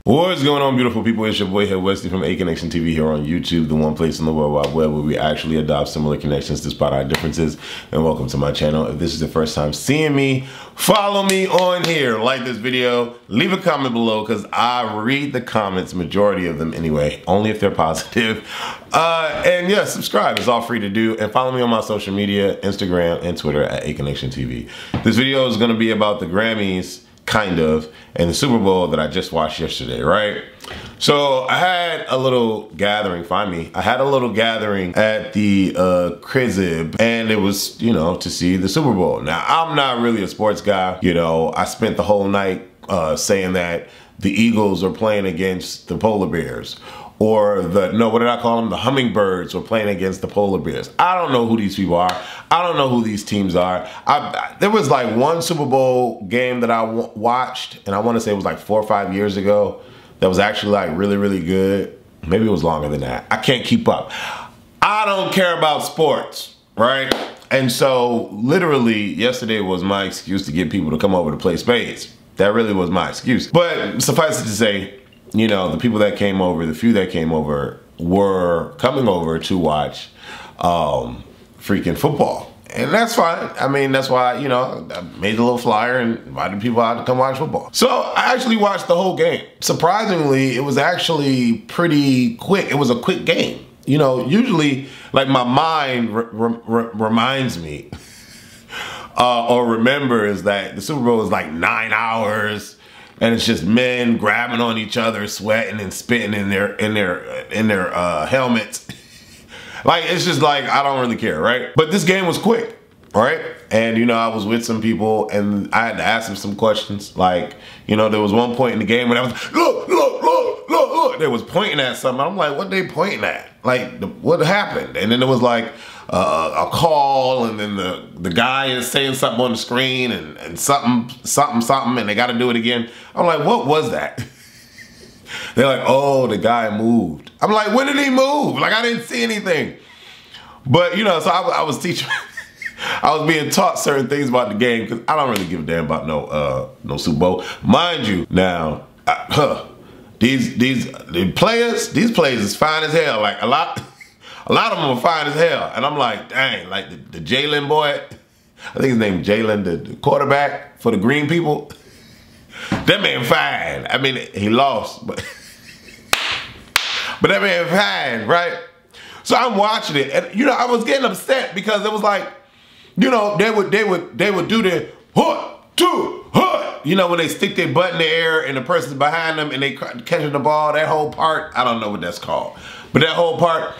What's going on, beautiful people? It's your boy here, Westy from A Connection TV here on YouTube, the one place in the World Wide Web where we actually adopt similar connections despite our differences. And welcome to my channel. If this is the first time seeing me, follow me on here. Like this video, leave a comment below because I read the comments, majority of them anyway, only if they're positive. And yeah, subscribe. It's all free to do. And follow me on my social media, Instagram and Twitter at A Connection TV. This video is going to be about the Grammys, kind of, and the Super Bowl that I just watched yesterday, right? So I had a little gathering, I had a little gathering at the crib, and it was, you know, to see the Super Bowl. Now, I'm not really a sports guy. You know, I spent the whole night saying that the Eagles are playing against the polar bears. Or what did I call them? The hummingbirds were playing against the polar bears. I don't know who these people are. I don't know who these teams are. There was like one Super Bowl game that I watched, and I want to say it was like 4 or 5 years ago, that was actually like really, really good. Maybe it was longer than that. I can't keep up. I don't care about sports, right? And so literally yesterday was my excuse to get people to come over to play spades. That really was my excuse. But suffice it to say, you know, the people that came over, the few that came over, were coming over to watch freaking football. And that's fine. I mean, that's why, you know, I made a little flyer and invited people out to come watch football. So I actually watched the whole game. Surprisingly, it was actually pretty quick. It was a quick game. You know, usually, like, my mind reminds me or remembers that the Super Bowl is like 9 hours. And it's just men grabbing on each other, sweating and spitting in their helmets. Like, it's just like, I don't really care, right? But this game was quick, right? And, you know, I was with some people and I had to ask them some questions. Like, you know, there was one point in the game when I was, look. They was pointing at something. I'm like, what they pointing at? Like, what happened? And then there was like a call, and then the guy is saying something on the screen, and something, and they got to do it again. I'm like, what was that? They're like, oh, the guy moved. I'm like, when did he move? Like, I didn't see anything. But, you know, so I was teaching, I was being taught certain things about the game because I don't really give a damn about no Super Bowl. Mind you, now, these players is fine as hell. Like, a lot of them are fine as hell. And I'm like, dang, like the Jalen boy, I think his name is Jalen, the quarterback for the green people. That man fine. I mean, he lost, but that man fine, right? So I'm watching it, and you know, I was getting upset because it was like, you know, they would do the you know, when they stick their butt in the air and the person's behind them and they catching the ball, that whole part, I don't know what that's called, but that whole part,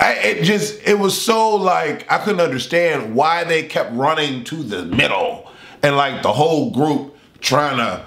it was so like, I couldn't understand why they kept running to the middle and like the whole group trying to,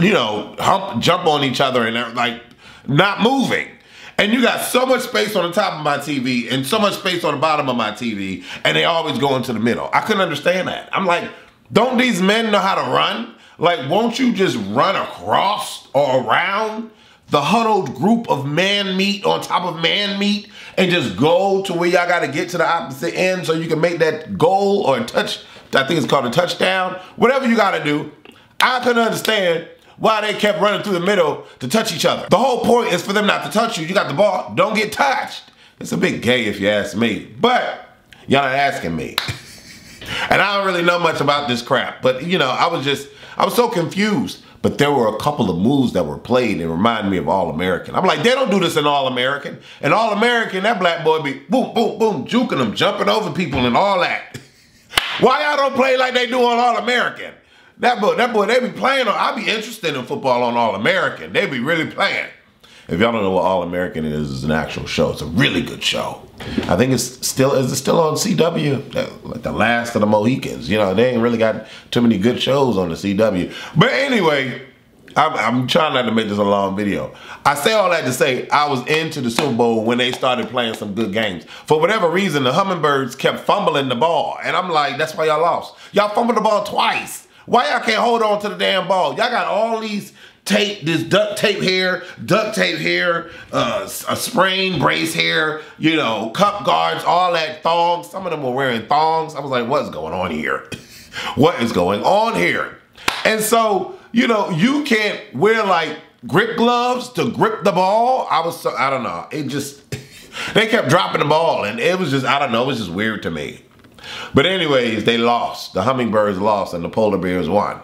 you know, jump on each other, and they're like not moving. And you got so much space on the top of my TV and so much space on the bottom of my TV, and they always go into the middle. I couldn't understand that. I'm like, don't these men know how to run? Like, won't you just run across or around the huddled group of man meat on top of man meat and just go to where y'all got to get to the opposite end so you can make that goal or touch? I think it's called a touchdown. Whatever you got to do. I couldn't understand why they kept running through the middle to touch each other. The whole point is for them not to touch you. You got the ball. Don't get touched. It's a bit gay if you ask me. But y'all not asking me. And I don't really know much about this crap. But, you know, I was so confused. But there were a couple of moves that were played and reminded me of All-American. I'm like, they don't do this in All-American. In All-American, that black boy be boom, boom, boom, juking them, jumping over people and all that. Why y'all don't play like they do on All-American? That boy, they be playing on, I'd be interested in football on All-American. They be really playing. If y'all don't know what All-American is, it's an actual show. It's a really good show. I think is it still on CW? Like the last of the Mohicans. You know, they ain't really got too many good shows on the CW. But anyway, I'm trying not to make this a long video. I say all that to say I was into the Super Bowl when they started playing some good games. For whatever reason, the hummingbirds kept fumbling the ball. And I'm like, that's why y'all lost. Y'all fumbled the ball twice. Why y'all can't hold on to the damn ball? Y'all got all these tape, this duct tape here, a sprain brace here, you know, cup guards, all that, thongs. Some of them were wearing thongs. I was like, what's going on here? What is going on here? And so you know, you can't wear like grip gloves to grip the ball. I don't know. It just, they kept dropping the ball and it was just, I don't know, it was just weird to me. But anyways, they lost. The hummingbirds lost and the polar bears won.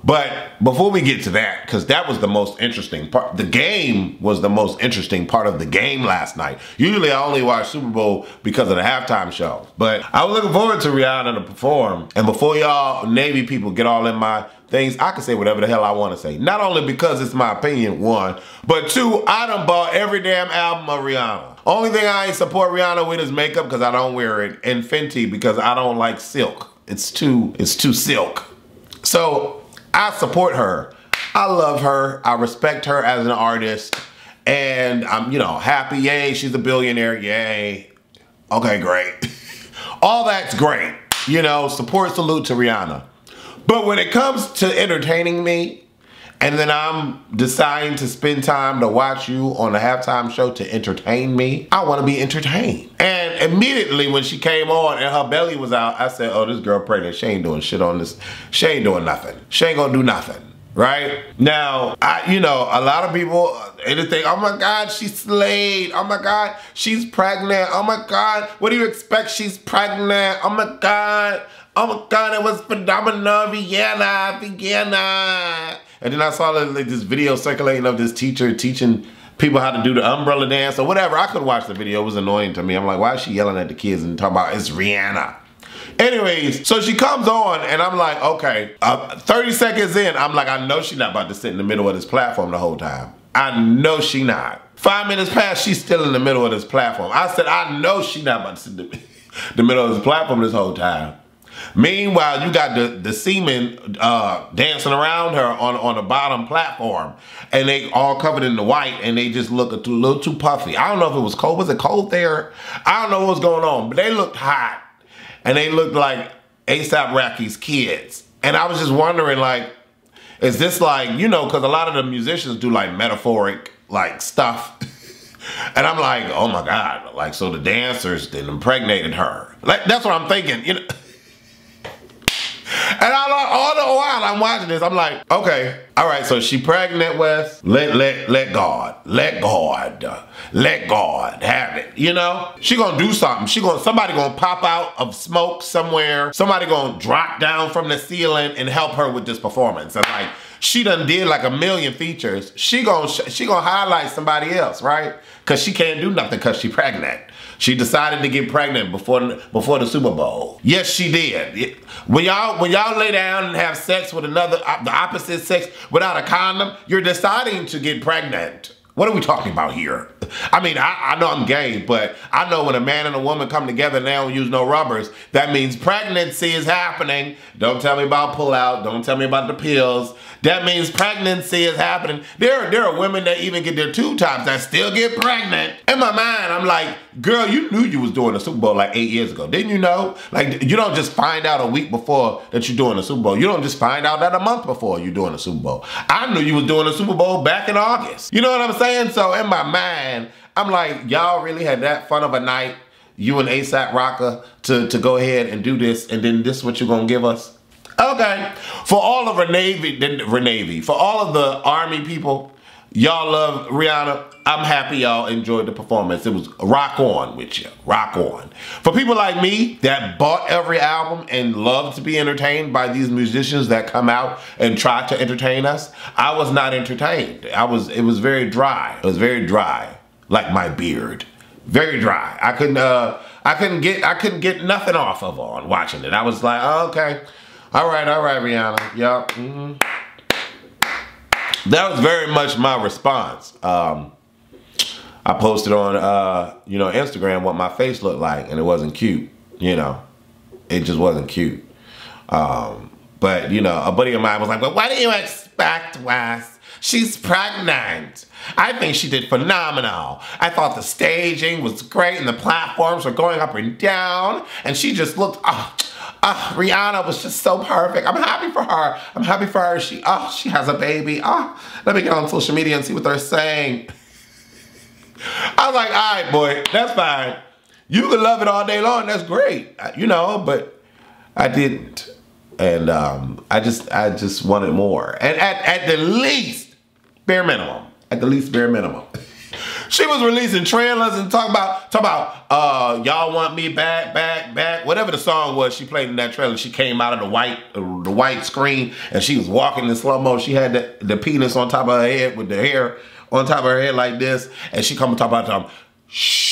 But before we get to that, because that was the most interesting part, the game was the most interesting part of the game last night. Usually I only watch Super Bowl because of the halftime show. But I was looking forward to Rihanna to perform. And before y'all Navy people get all in my things, I can say whatever the hell I want to say. Not only because it's my opinion, one, but two, I done bought every damn album of Rihanna. Only thing I ain't support Rihanna with is makeup because I don't wear it, and Fenty because I don't like silk. It's too silk. So I support her. I love her. I respect her as an artist. And I'm, you know, happy. Yay, she's a billionaire. Yay. Okay, great. All that's great. You know, support, salute to Rihanna. But when it comes to entertaining me, and then I'm deciding to spend time to watch you on a halftime show to entertain me, I want to be entertained. And immediately when she came on and her belly was out, I said, oh, this girl pregnant. She ain't doing shit on this. She ain't doing nothing. She ain't gonna do nothing, right? Now, you know, a lot of people, they think, oh my God, she slayed. Oh my God, she's pregnant. Oh my God, what do you expect? She's pregnant. Oh my God. Oh my God, it was phenomenal, Rihanna. And then I saw like this video circulating of this teacher teaching people how to do the umbrella dance or whatever. I couldn't watch the video. It was annoying to me. I'm like, why is she yelling at the kids and talking about it's Rihanna? Anyways, so she comes on and I'm like, okay, 30 seconds in, I'm like, I know she's not about to sit in the middle of this platform the whole time. I know she not. 5 minutes past, she's still in the middle of this platform. I said, I know she not about to sit in the middle of this platform this whole time. Meanwhile, you got the seamen dancing around her on the bottom platform, and they all covered in the white, and they just look a little too puffy. I don't know if it was cold. Was it cold there? I don't know what was going on, but they looked hot, and they looked like A$AP Rocky's kids. And I was just wondering, like, is this like, you know, because a lot of the musicians do like metaphoric like stuff. And I'm like, oh my God, like, so the dancers then impregnated her. Like, that's what I'm thinking, you know. And all the while I'm watching this, I'm like, okay, all right, so she pregnant, Wes. Let God have it, you know? She gonna do something. Somebody gonna pop out of smoke somewhere. Somebody gonna drop down from the ceiling and help her with this performance. And like, she done did like a million features. She gonna highlight somebody else, right? Cause she can't do nothing cause she pregnant. She decided to get pregnant before the Super Bowl. Yes, she did. When y'all lay down and have sex with the opposite sex without a condom, you're deciding to get pregnant. What are we talking about here? I mean, I know I'm gay, but I know when a man and a woman come together and they don't use no rubbers, that means pregnancy is happening. Don't tell me about pull-out. Don't tell me about the pills. That means pregnancy is happening. There are women that even get their tube tops that still get pregnant. In my mind, I'm like, girl, you knew you was doing a Super Bowl like 8 years ago. Didn't you know? Like, you don't just find out a week before that you're doing a Super Bowl. You don't just find out that a month before you're doing a Super Bowl. I knew you was doing a Super Bowl back in August. You know what I'm saying? So in my mind, I'm like, y'all really had that fun of a night, you and A$AP Rocker, to go ahead and do this, and then this is what you're gonna give us? Okay. For all of for all of the Army people, y'all love Rihanna. I'm happy y'all enjoyed the performance. It was rock on with you, rock on. For people like me that bought every album and love to be entertained by these musicians that come out and try to entertain us, I was not entertained. It was very dry. It was very dry, like my beard, very dry. I couldn't get nothing off of on watching it. I was like, oh, okay. All right, Rihanna. Yup. That was very much my response. I posted on, Instagram what my face looked like, and it wasn't cute. You know, it just wasn't cute. But you know, a buddy of mine was like, "Well, what do you expect, Wes? She's pregnant." I think she did phenomenal. I thought the staging was great, and the platforms were going up and down, and she just looked. Rihanna was just so perfect. I'm happy for her. I'm happy for her. She has a baby. Let me get on social media and see what they're saying. I was like, all right, boy, that's fine. You can love it all day long. That's great, you know, but I didn't. And I just wanted more. And at the least, bare minimum. At the least, bare minimum. She was releasing trailers and talk about y'all want me back, whatever the song was she played in that trailer. She came out of the white screen and she was walking in slow mo. She had the penis on top of her head with the hair on top of her head like this, and she come and talk about shh.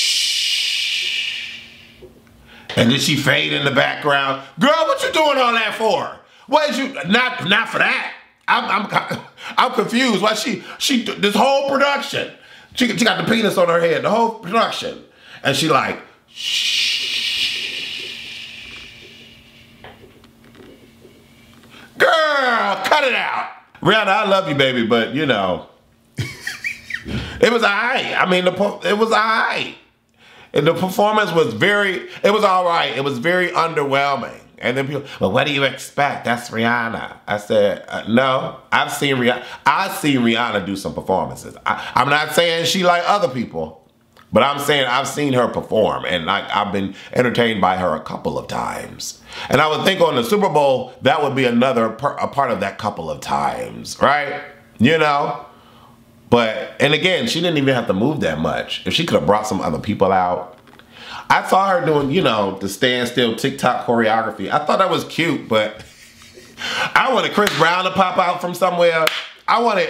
And then she fade in the background. Girl, what you doing all that for? What is you not for that? I'm confused. Why she this whole production? She got the penis on her head, the whole production. And she like, shh. Girl, cut it out. Rihanna, I love you, baby, but you know, it was all right. I mean, it was all right. And the performance was it was all right. It was very underwhelming. And then people, well, what do you expect? That's Rihanna. I said, no, I've seen Rihanna do some performances. I'm not saying she like other people, but I'm saying I've seen her perform, and like I've been entertained by her a couple of times. And I would think on the Super Bowl, that would be a part of that couple of times, right? You know? But, and again, she didn't even have to move that much. If she could have brought some other people out. I saw her doing, you know, the standstill TikTok choreography. I thought that was cute, but I wanted Chris Brown to pop out from somewhere. I wanted,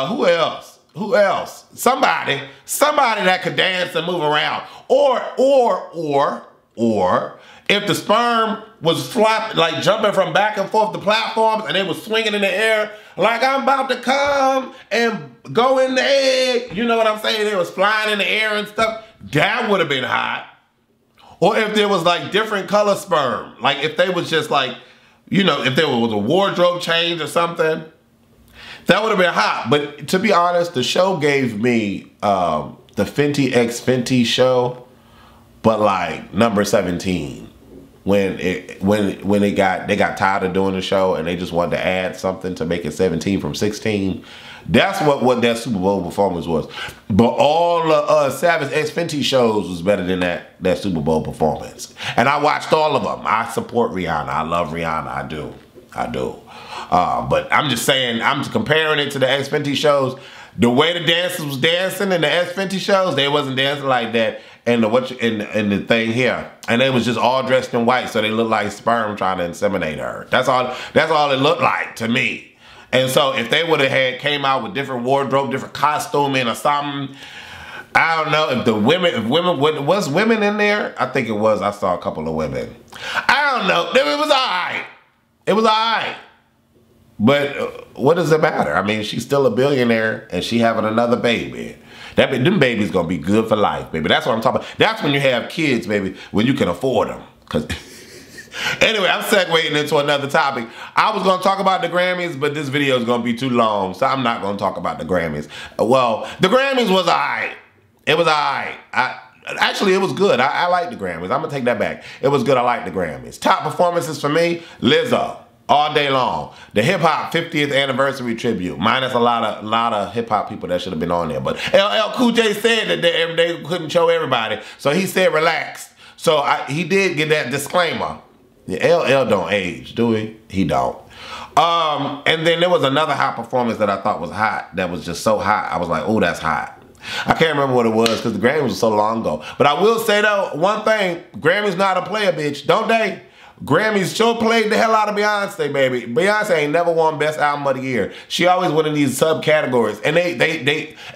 who else? Who else? Somebody that could dance and move around. Or if the sperm was flopping, like jumping from back and forth the platforms, and they was swinging in the air, like I'm about to come and go in the egg. You know what I'm saying? They was flying in the air and stuff. That would have been hot. Or if there was like different color sperm. Like if they was just like, you know, if there was a wardrobe change or something. That would have been hot. But to be honest, the show gave me the Fenty x Fenty show, but like number 17. When they got tired of doing the show and they just wanted to add something to make it 17 from 16. That's what that Super Bowl performance was. But all the Savage x Fenty shows was better than that Super Bowl performance. And I watched all of them. I support Rihanna. I love Rihanna. I do. But I'm just saying, I'm comparing it to the x Fenty shows. The way the dancers was dancing in the x Fenty shows, they wasn't dancing like that. And the thing here, and they was just all dressed in white, so they looked like sperm trying to inseminate her. That's all it looked like to me. And so if they would have came out with different wardrobe, different costuming or something, I don't know if was women in there. I think it was. I saw a couple of women. I don't know. It was all right. It was all right. But what does it matter? I mean, she's still a billionaire and she having another baby. Them babies gonna be good for life, baby. That's what I'm talking about. That's when you have kids, baby, when you can afford them. Anyway, I'm segueing into another topic. I was gonna talk about the Grammys, but this video is gonna be too long, so I'm not gonna talk about the Grammys. Well, the Grammys was all right. It was all right. Actually, it was good. I like the Grammys. I'm gonna take that back. It was good. I like the Grammys. Top performances for me, Lizzo. All day long. The hip hop 50th anniversary tribute, minus a lot of hip hop people that should have been on there. But LL Cool J said that they couldn't show everybody, so he said relax. So he did get that disclaimer. Yeah, LL don't age, do he? He don't. And then there was another hot performance that I thought was hot. That was just so hot. I was like, oh, that's hot. I can't remember what it was because the Grammys was so long ago. But I will say though, one thing: Grammys not a player, bitch, don't they? Grammys sure played the hell out of Beyonce, baby. Beyonce ain't never won Best Album of the Year. She always won in these subcategories, and they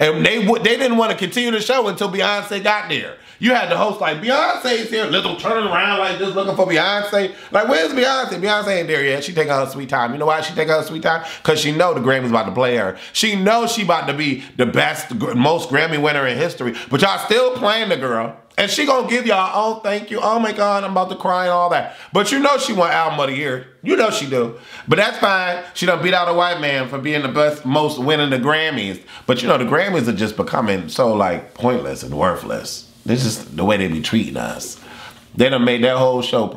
didn't want to continue the show until Beyonce got there. You had the host like, Beyonce's here, Lizzo turning around like this, looking for Beyonce. Like, where's Beyonce? Beyonce ain't there yet. She taking her sweet time. You know why she taking her sweet time? Because she know the Grammys about to play her. She knows she about to be the best, most Grammy winner in history. But y'all still playing the girl. And she gonna give y'all, oh, thank you, oh my God, I'm about to cry and all that. But you know she won Album of the Year. You know she do. But that's fine. She done beat out a white man for being the best, most winning the Grammys. But you know, the Grammys are just becoming so like pointless and worthless. This is the way they be treating us. They done made that whole show,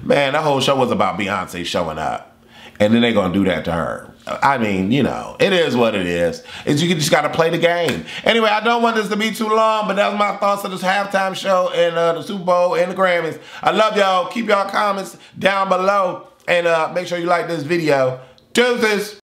man, that whole show was about Beyonce showing up. And then they're going to do that to her. I mean, you know, it is what it is. You just got to play the game. Anyway, I don't want this to be too long, but that was my thoughts of this halftime show and the Super Bowl and the Grammys. I love y'all. Keep y'all comments down below. And make sure you like this video. Deuces.